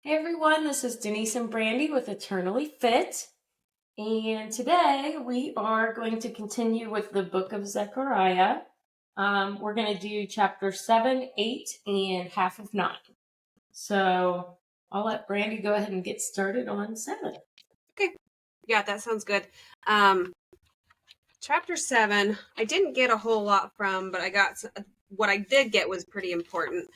Hey everyone, this is Denise and Brandy with Eternally Fit. And today we are going to continue with the book of Zechariah. We're going to do chapter 7, 8, and half of 9. So I'll let Brandy go ahead and get started on 7. Okay. Yeah, that sounds good. Chapter 7, I didn't get a whole lot from, but what I did get was pretty important.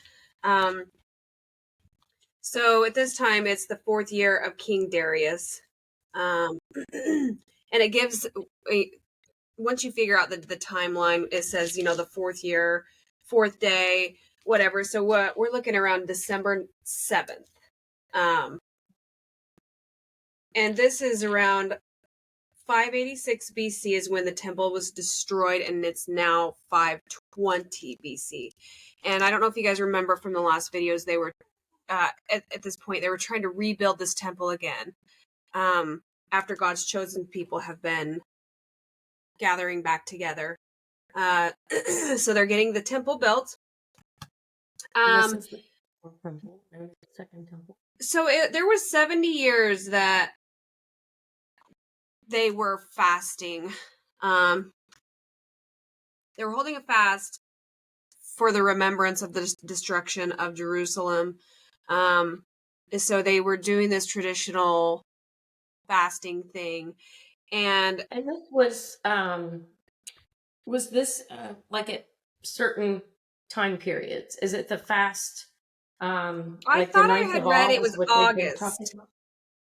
So at this time, it's the 4th year of King Darius. And it gives, once you figure out the timeline, it says, the 4th year, 4th day, whatever. So we're looking around December 7th. And this is around 586 BC is when the temple was destroyed, and it's now 520 BC. And I don't know if you guys remember from the last videos, they were at this point, they were trying to rebuild this temple again after God's chosen people have been gathering back together. So they're getting the temple built. This is the temple, and the second temple. So there was 70 years that they were fasting. They were holding a fast for the remembrance of the destruction of Jerusalem. So they were doing this traditional fasting thing. And this was this like at certain time periods? Is it the fast? I thought I had read it was August.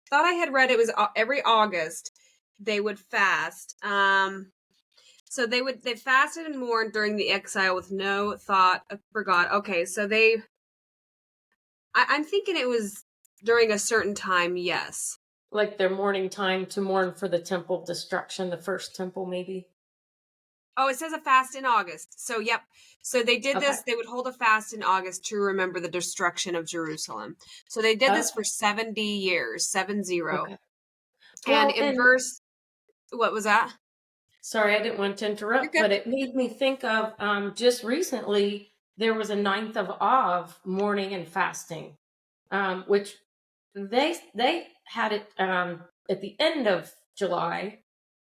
Thought I had read it was every August they would fast. So they fasted and mourned during the exile with no thought for God. Okay, so I'm thinking it was during a certain time, yes. Like their mourning time to mourn for the temple destruction, the first temple maybe? Oh, it says a fast in August. So, yep. So they did this. They would hold a fast in August to remember the destruction of Jerusalem. So they did this for 70 years, 70. Okay. And in verse, what was that? Sorry, I didn't want to interrupt, but it made me think of just recently, there was a 9th of Av mourning and fasting, which they had it at the end of July.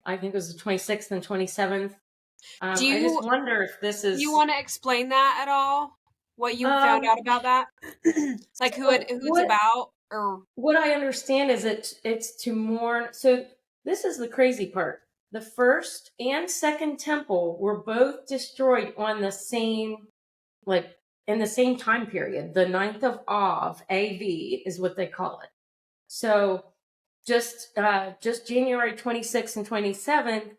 I think it was the 26th and 27th. I just wonder if this is... Do you want to explain that at all? What you found out about that? Like who it's about? Or what I understand is it's to mourn. So this is the crazy part. The first and second temple were both destroyed on the same, like in the same time period. The 9th of Av, AV, is what they call it. So just January 26th and 27th,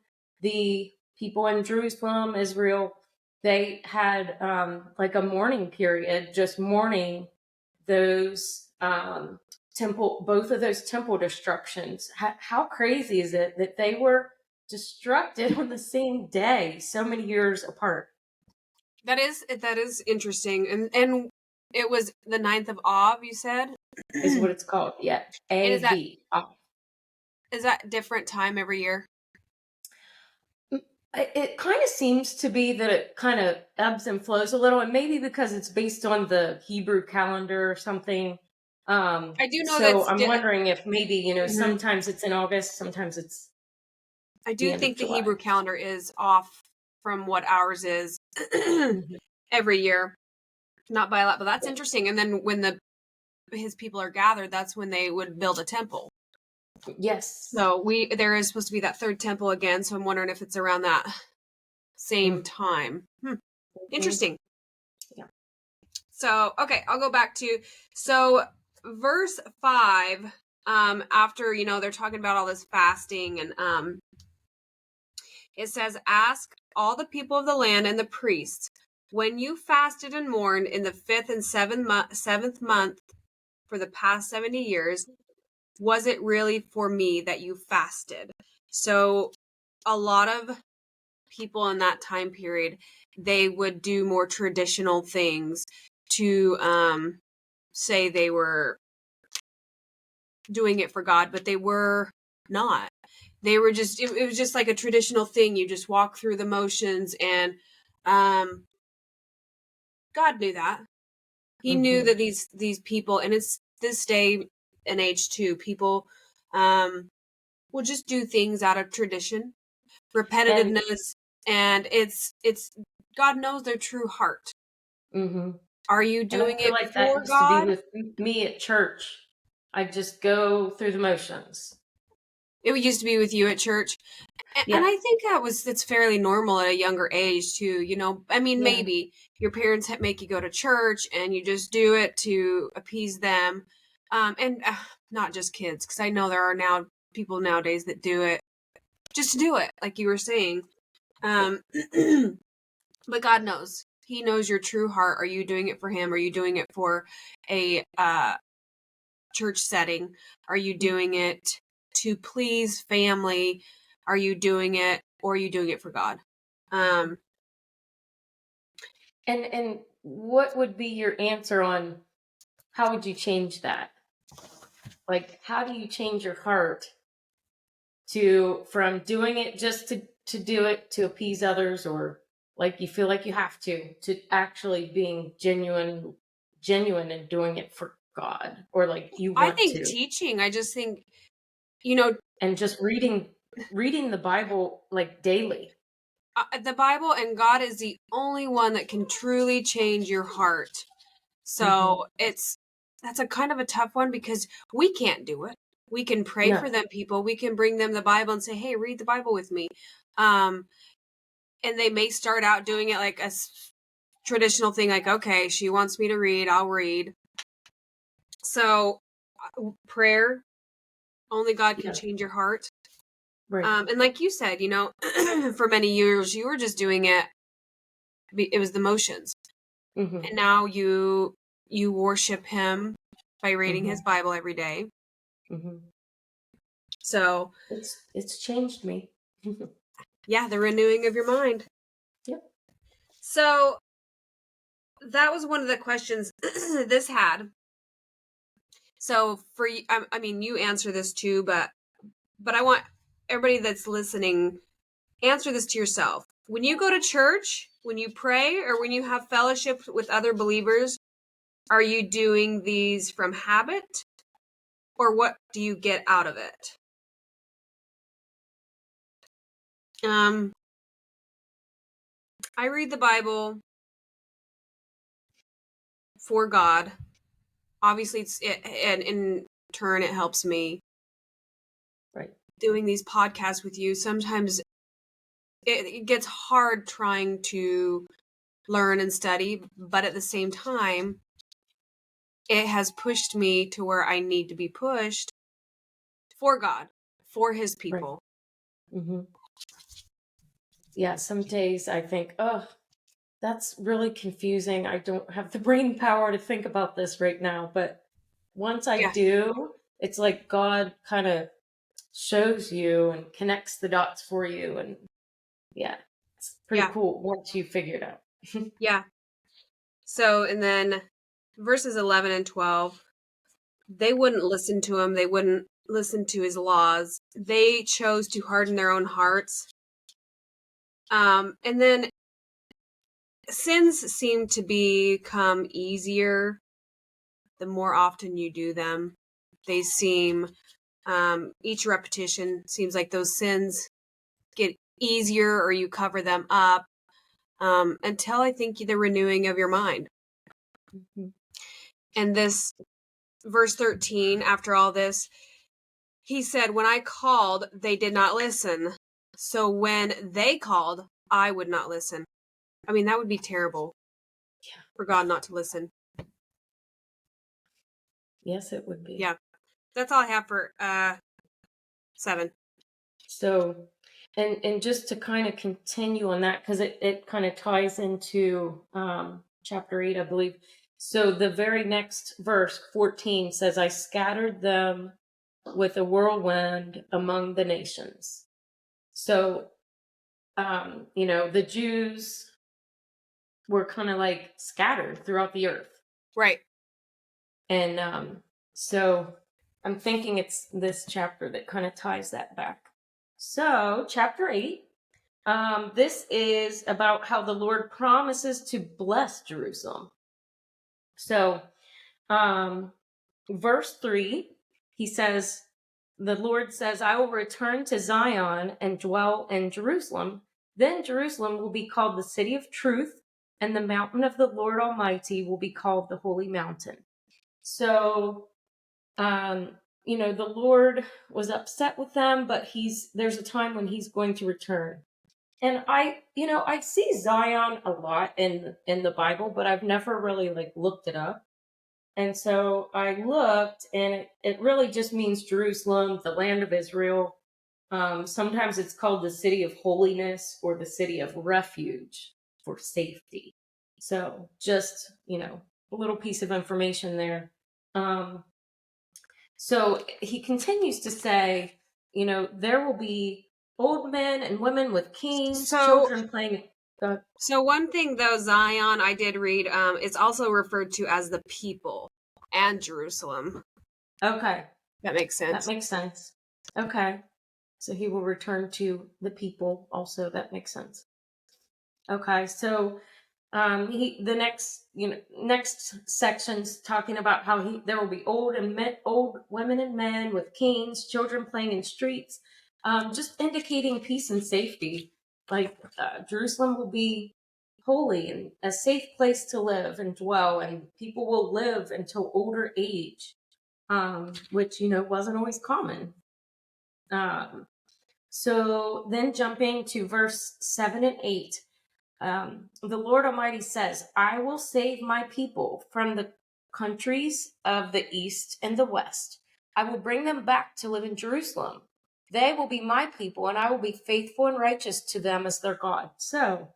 the people in Jerusalem, Israel, they had like a mourning period, just mourning those both of those temple destructions. How crazy is it that they were destructed on the same day, so many years apart? That is interesting, and it was the 9th of Av, you said? Is what it's called, yeah. A-V. Is that different time every year? It kind of seems to be that it kind of ebbs and flows a little, and maybe because it's based on the Hebrew calendar or something. I do know so I'm wondering if maybe, sometimes it's in August, sometimes it's... I do think the Hebrew calendar is off from what ours is every year. Not by a lot, but that's interesting. And then when his people are gathered, that's when they would build a temple. Yes. So there is supposed to be that third temple again. So I'm wondering if it's around that same time. Interesting. Yeah. So, okay, I'll go back to, verse 5, after, they're talking about all this fasting, and it says, ask all the people of the land and the priests, when you fasted and mourned in the 5th and 7th month for the past 70 years, was it really for me that you fasted? So a lot of people in that time period, they would do more traditional things to say they were doing it for God, but they were not. They were just, it was just like a traditional thing. You just walk through the motions, and God knew that. He knew that these people, and it's this day and age too, people will just do things out of tradition, And repetitiveness, and it's God knows their true heart. hmm Are you and I doing feel it like that for used to be God? with me at church. I just go through the motions. It used to be with you at church. And Yeah, I think that's fairly normal at a younger age too. I mean, yeah, maybe your parents make you go to church and you just do it to appease them. And not just kids, because I know there are now people nowadays that do it just to do it, like you were saying. yeah. Um, but God knows. He knows your true heart. Are you doing it for Him? Are you doing it for a church setting? Are you doing it to please family? Are you doing it, or are you doing it for God? Um, And what would be your answer on how would you change that? Like, how do you change your heart from doing it just to do it to appease others, or like you feel like you have to actually being genuine and doing it for God, or like you I want think to, teaching. I just think you know and just reading the Bible like daily. the Bible and God is the only one that can truly change your heart. Hmm. So that's a kind of a tough one because we can't do it. We can pray No. for them people. We can bring them the Bible and say, "Hey, read the Bible with me." Um, and they may start out doing it like a traditional thing, like, "Okay, she wants me to read, I'll read." So prayer, only God can Yeah. change your heart. Right. And like you said, for many years you were just doing it. It was the motions, Hmm. and now you worship Him by reading His Hmm. Bible every day. Hmm. So It's changed me. yeah, the renewing of your mind. Yep. So that was one of the questions this had. So for you, I mean, you answer this too, but I want everybody that's listening, answer this to yourself. When you go to church, when you pray, or when you have fellowship with other believers, are you doing these from habit, or what do you get out of it? Um, I read the Bible for God. Obviously, and in turn, it helps me. Right. Doing these podcasts with you, sometimes it gets hard trying to learn and study, but at the same time, it has pushed me to where I need to be pushed for God, for His Right. people. Hmm. Yeah. Some days I think, oh, that's really confusing. I don't have the brain power to think about this right now. But once I Yeah, do, it's like God kind of shows you and connects the dots for you. And yeah, it's pretty yeah, cool once you figure it out. yeah. So, and then verses 11 and 12, they wouldn't listen to him. They wouldn't listen to his laws. They chose to harden their own hearts. And then sins seem to become easier the more often you do them. They seem, each repetition seems like those sins get easier or you cover them up until I think the renewing of your mind. Mhm. And this verse 13, after all this, he said, "When I called, they did not listen. So when they called, I would not listen." I mean, that would be terrible Yeah. for God not to listen. Yes, it would be. Yeah. That's all I have for 7. So, and just to kind of continue on that, because it kind of ties into chapter 8, I believe. So the very next verse, 14, says, I scattered them with a whirlwind among the nations. So, the Jews were kind of like scattered throughout the earth. Right. And so I'm thinking it's this chapter that kind of ties that back. So, chapter 8, this is about how the Lord promises to bless Jerusalem. So, um, verse 3, he says, the Lord says, I will return to Zion and dwell in Jerusalem. Then Jerusalem will be called the city of truth, and the mountain of the Lord Almighty will be called the holy mountain. So, the Lord was upset with them, but there's a time when he's going to return. And I see Zion a lot in the Bible, but I've never really looked it up. And so I looked, and it really just means Jerusalem, the land of Israel. Sometimes it's called the city of holiness or the city of refuge for safety. So just, a little piece of information there. So he continues to say, there will be old men and women with kings, children playing. So one thing though, Zion, I did read, it's also referred to as the people and Jerusalem. Okay. That makes sense. That makes sense. Okay. So he will return to the people also. That makes sense. Okay. So the next section's talking about how there will be old women and men with canes, children playing in streets, just indicating peace and safety. Jerusalem will be holy and a safe place to live and dwell, and people will live until older age, which wasn't always common. So then jumping to verse 7 and 8. The Lord Almighty says, I will save my people from the countries of the east and the west. I will bring them back to live in Jerusalem. They will be my people, and I will be faithful and righteous to them as their God. So,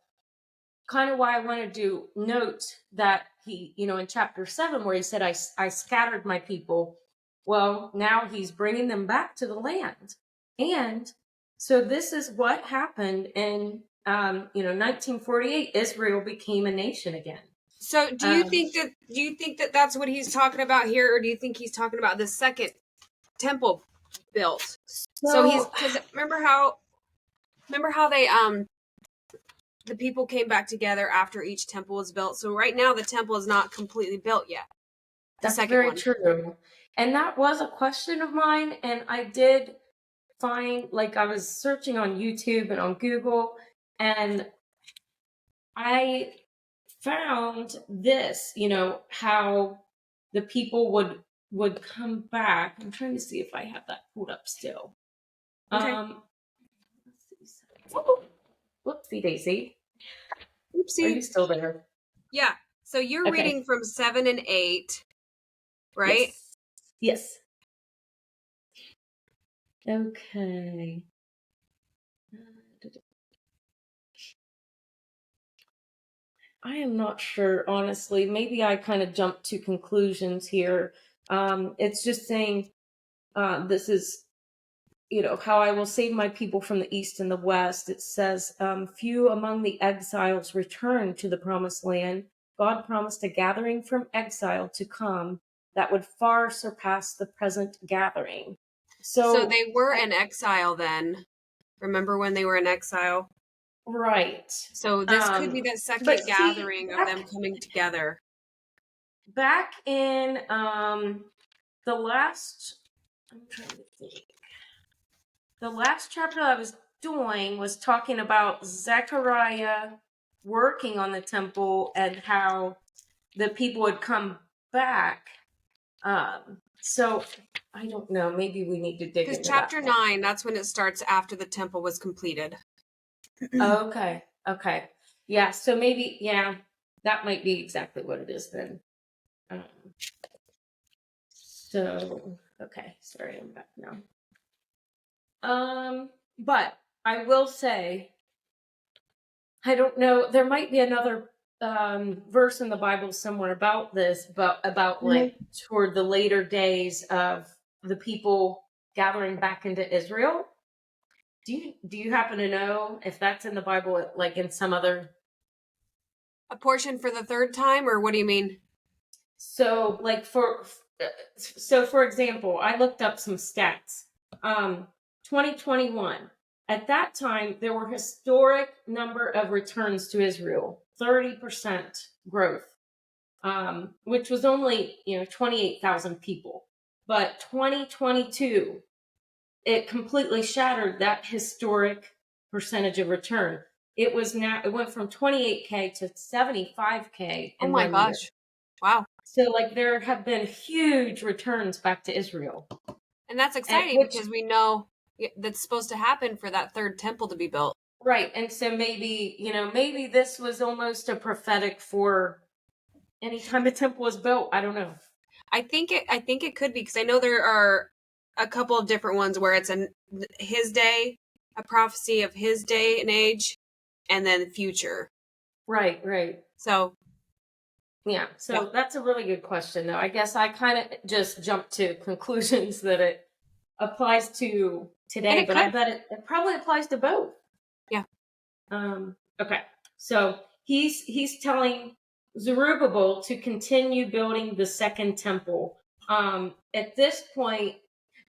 kind of why I wanted to note that he, in chapter 7, where he said, I scattered my people. Well, now he's bringing them back to the land. And so this is what happened in 1948, Israel became a nation again. So do you think that that's what he's talking about here, or do you think he's talking about the second temple built? So he's, because remember how they the people came back together after each temple was built. So right now the temple is not completely built yet. That's very true. And that was a question of mine, and I did find, I was searching on YouTube and on Google, and I found this, how the people would come back. I'm trying to see if I have that pulled up still. Okay. Let's see. Oh, whoopsie daisy. Oopsie. Are you still there? Yeah. So you're reading from 7 and 8, right? Yes. Okay. I am not sure, honestly. Maybe I kind of jumped to conclusions here. It's just saying this is, how I will save my people from the east and the west. It says, few among the exiles return to the promised land. God promised a gathering from exile to come that would far surpass the present gathering. So they were in exile then. Remember when they were in exile? Right. So this could be that second gathering of them coming together. Back in the last, I'm trying to think. The last chapter I was doing was talking about Zechariah working on the temple and how the people would come back. So I don't know. Maybe we need to dig into that. Because chapter 9, that's when it starts after the temple was completed. Okay. Yeah. So maybe, that might be exactly what it is then. Okay. Sorry, I'm back now. But I will say, I don't know, there might be another verse in the Bible somewhere about this, but about toward the later days of the people gathering back into Israel. Do you happen to know if that's in the Bible, in some other? A portion for the third time, or what do you mean? So, for example, I looked up some stats. 2021. At that time, there were historic number of returns to Israel, 30% growth. which was only 28,000 people. But 2022, it completely shattered that historic percentage of return. It went from 28K to 75K Oh in my 1 year. gosh. Wow. So like there have been huge returns back to Israel. And that's And exciting because we know that's supposed to happen for that third temple to be built. right. And so maybe this was almost a prophetic for any time a temple was built. I don't know. I think it could be, because I know there are a couple of different ones where it's his day, a prophecy of his day and age, and then future. Right. So Yeah. So that's a really good question, though. I guess I kind of just jumped to conclusions that it applies to today, but I bet it probably applies to both. Yeah. Okay. So he's telling Zerubbabel to continue building the second temple. At this point,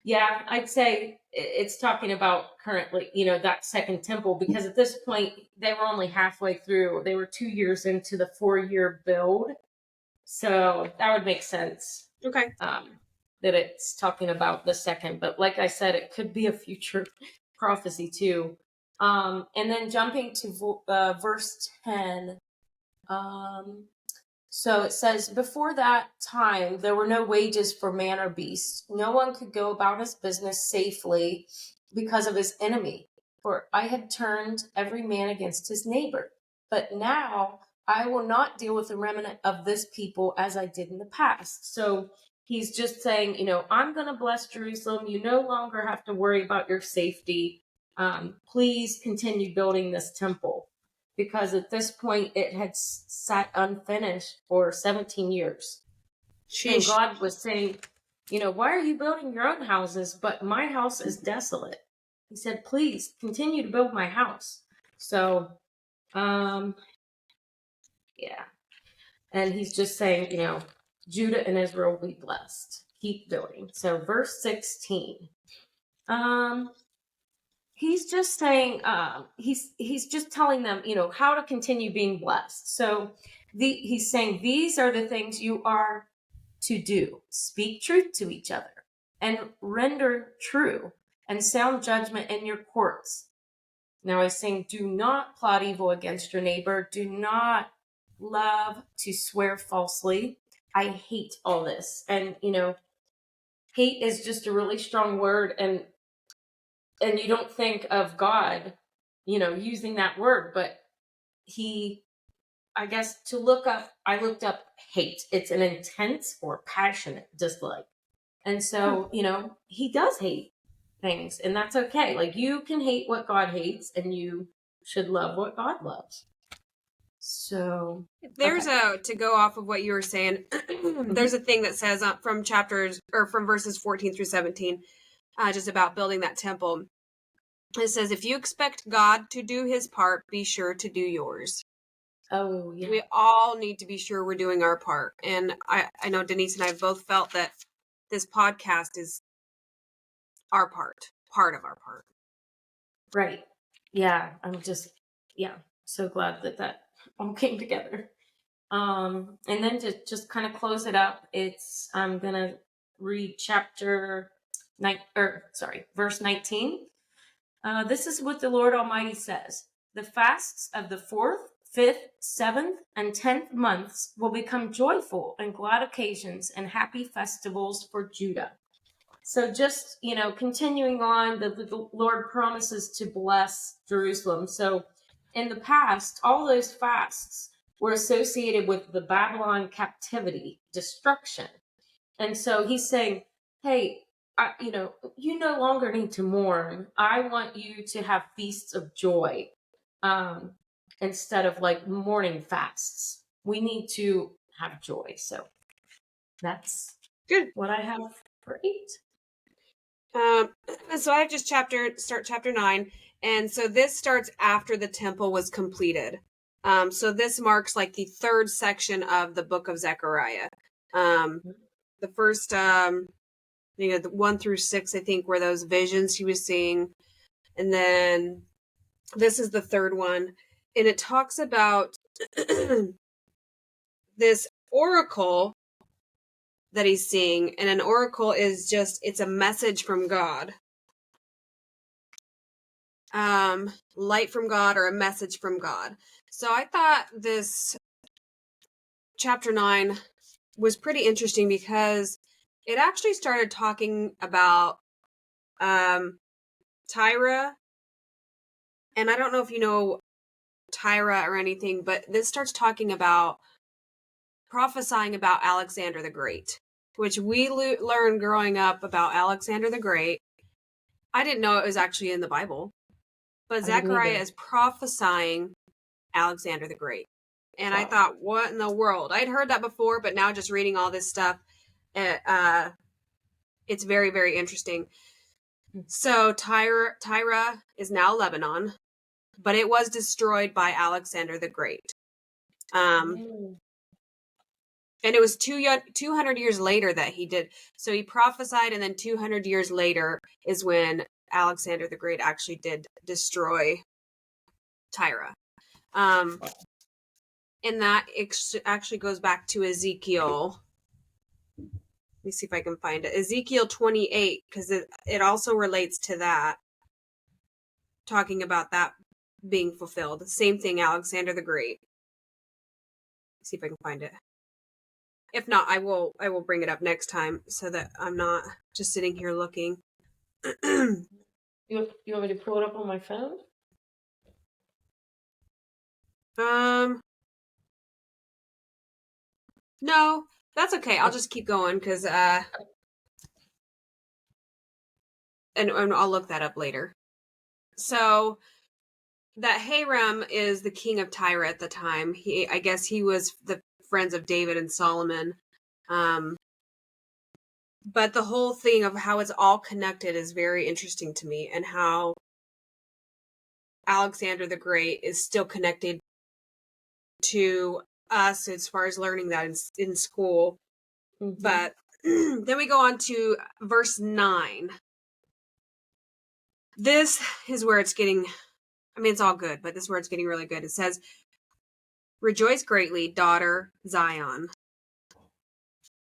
yeah, I'd say it's talking about currently, that second temple, because at this point they were only halfway through. They were 2 years into the 4-year build. So that would make sense. Okay. That it's talking about the second, but like I said, it could be a future prophecy too. And then jumping to verse 10. So it says, before that time, there were no wages for man or beast. No one could go about his business safely because of his enemy. For I had turned every man against his neighbor. But now I will not deal with the remnant of this people as I did in the past. So he's just saying, I'm going to bless Jerusalem. You no longer have to worry about your safety. Please continue building this temple. Because at this point it had sat unfinished for 17 years. Sheesh. And God was saying, why are you building your own houses, but my house is desolate? He said, please continue to build my house. So, yeah. And he's just saying, Judah and Israel will be blessed. Keep building. So verse 16. He's just saying, he's just telling them, how to continue being blessed. So he's saying, these are the things you are to do. Speak truth to each other and render true and sound judgment in your courts. Now he's saying, do not plot evil against your neighbor. Do not love to swear falsely. I hate all this. And, hate is just a really strong word. And you don't think of God, using that word, but I guess I looked up hate. It's an intense or passionate dislike. And so, he does hate things, and that's okay. Like, you can hate what God hates, and you should love what God loves. So there's to go off of what you were saying, there's a thing that says from verses 14 through 17, just about building that temple. It says, if you expect God to do his part, be sure to do yours. Oh, yeah. We all need to be sure we're doing our part. And I know Denise and I both felt that this podcast is our part of our part. Right. Yeah. I'm just, so glad that all came together. And then to just kind of close it up, I'm going to read verse 19. This is what the Lord Almighty says. The fasts of the 4th, 5th, 7th, and 10th months will become joyful and glad occasions and happy festivals for Judah. So just, continuing on, the Lord promises to bless Jerusalem. So in the past, all those fasts were associated with the Babylon captivity, destruction. And so he's saying, hey, you no longer need to mourn. I want you to have feasts of joy instead of like mourning fasts. We need to have joy. So that's good. What I have for 8. So I have just start chapter 9. And so this starts after the temple was completed. So this marks like the third section of the book of Zechariah. The first, 1 through 6, I think, were those visions he was seeing. And then this is the third one. And it talks about this oracle that he's seeing. And an oracle is just, it's a message from God. Light from God or a message from God. So I thought this chapter 9 was pretty interesting because it actually started talking about Tyra. And I don't know if you know Tyra or anything, but this starts talking about prophesying about Alexander the Great, which we learned growing up about Alexander the Great. I didn't know it was actually in the Bible, but Zechariah is prophesying Alexander the Great. And I thought, what in the world? I'd heard that before, but now just reading all this stuff, it's very, very interesting. So Tyra is now Lebanon, but it was destroyed by Alexander the Great. And it was 200 years later that he did. So he prophesied, and then 200 years later is when Alexander the Great actually did destroy Tyra. And that actually goes back to Ezekiel. Let me see if I can find it. Ezekiel 28, because it also relates to that, talking about that being fulfilled. Same thing, Alexander the Great. Let's see if I can find it. If not, I will bring it up next time so that I'm not just sitting here looking. You want me to pull it up on my phone? No, that's okay. I'll just keep going because and I'll look that up later. So that Hiram is the king of Tyre at the time. I guess he was the friends of David and Solomon. But the whole thing of how it's all connected is very interesting to me, and how Alexander the Great is still connected to us as far as learning that in school. Mm-hmm. But then we go on to verse 9. This is where it's getting, I mean, it's all good, but this is where it's getting really good. It says, "Rejoice greatly, daughter Zion."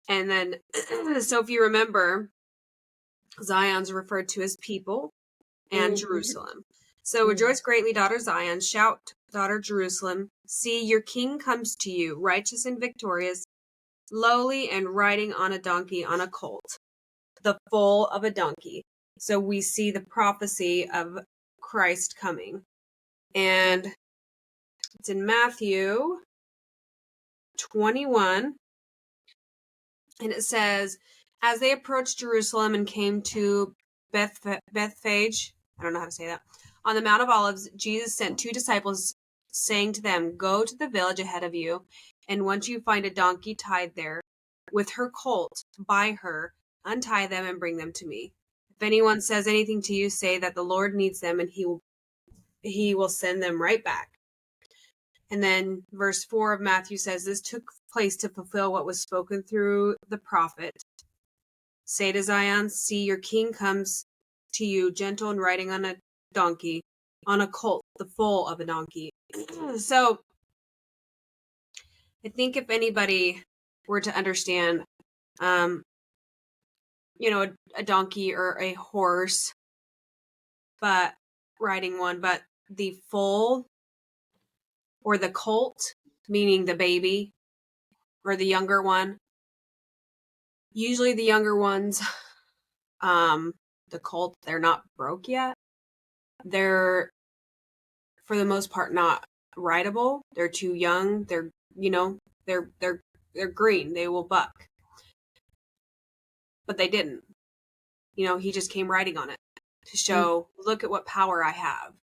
And then, so if you remember, Zion's referred to as people and Jerusalem. So rejoice greatly, daughter Zion. Shout, daughter Jerusalem. See, your king comes to you, righteous and victorious, lowly and riding on a donkey, on a colt, the foal of a donkey. So we see the prophecy of Christ coming. And it's in Matthew 21. And it says, as they approached Jerusalem and came to Bethphage, I don't know how to say that, on the Mount of Olives, Jesus sent 2 disciples, saying to them, "Go to the village ahead of you, and once you find a donkey tied there with her colt, buy her, untie them, and bring them to me. If anyone says anything to you, say that the Lord needs them, and he will send them right back." And then verse 4 of Matthew says, "This took place to fulfill what was spoken through the prophet. Say to Zion, see, your king comes to you, gentle and riding on a donkey, on a colt, the foal of a donkey." So I think if anybody were to understand, a donkey or a horse, but riding one, but the foal or the colt, meaning the baby or the younger one, usually the younger ones, the colt, they're not broke yet. They're, for the most part, not rideable. They're too young. They're green. They will buck. But they didn't. He just came riding on it to show, look at what power I have.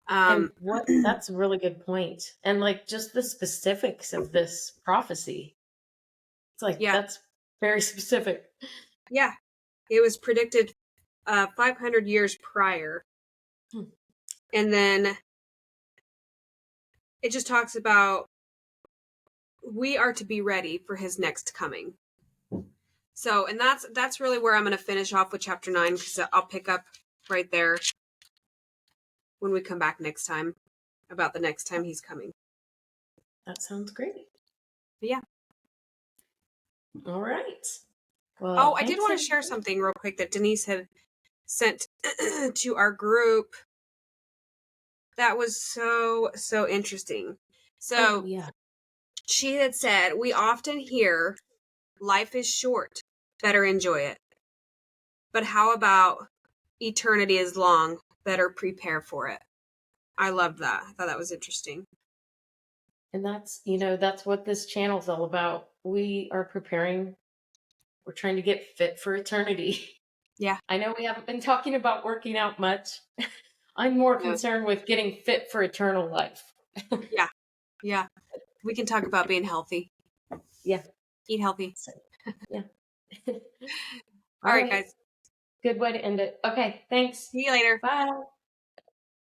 That's a really good point. And just the specifics of this prophecy. It's that's very specific. Yeah. It was predicted 500 years prior. And then it just talks about we are to be ready for his next coming. So, and that's really where I'm going to finish off with chapter 9, because I'll pick up right there when we come back next time about the next time he's coming. That sounds great. But yeah. All right. Well, Oh, I did thanks, want to share everybody. something real quick that Denise had sent to our group. That was so interesting. Oh, So yeah. she had said, we often hear life is short, better enjoy it. But how about eternity is long, better prepare for it? I loved that. I thought that was interesting. And that's what this channel's all about. We are preparing, we're trying to get fit for eternity. Yeah. I know we haven't been talking about working out much. I'm more No. concerned with getting fit for eternal life. Yeah. Yeah. We can talk about being healthy. Yeah. Eat healthy. So, yeah. All All right, right. guys. Good way to end it. Okay. Thanks. See you later. Bye.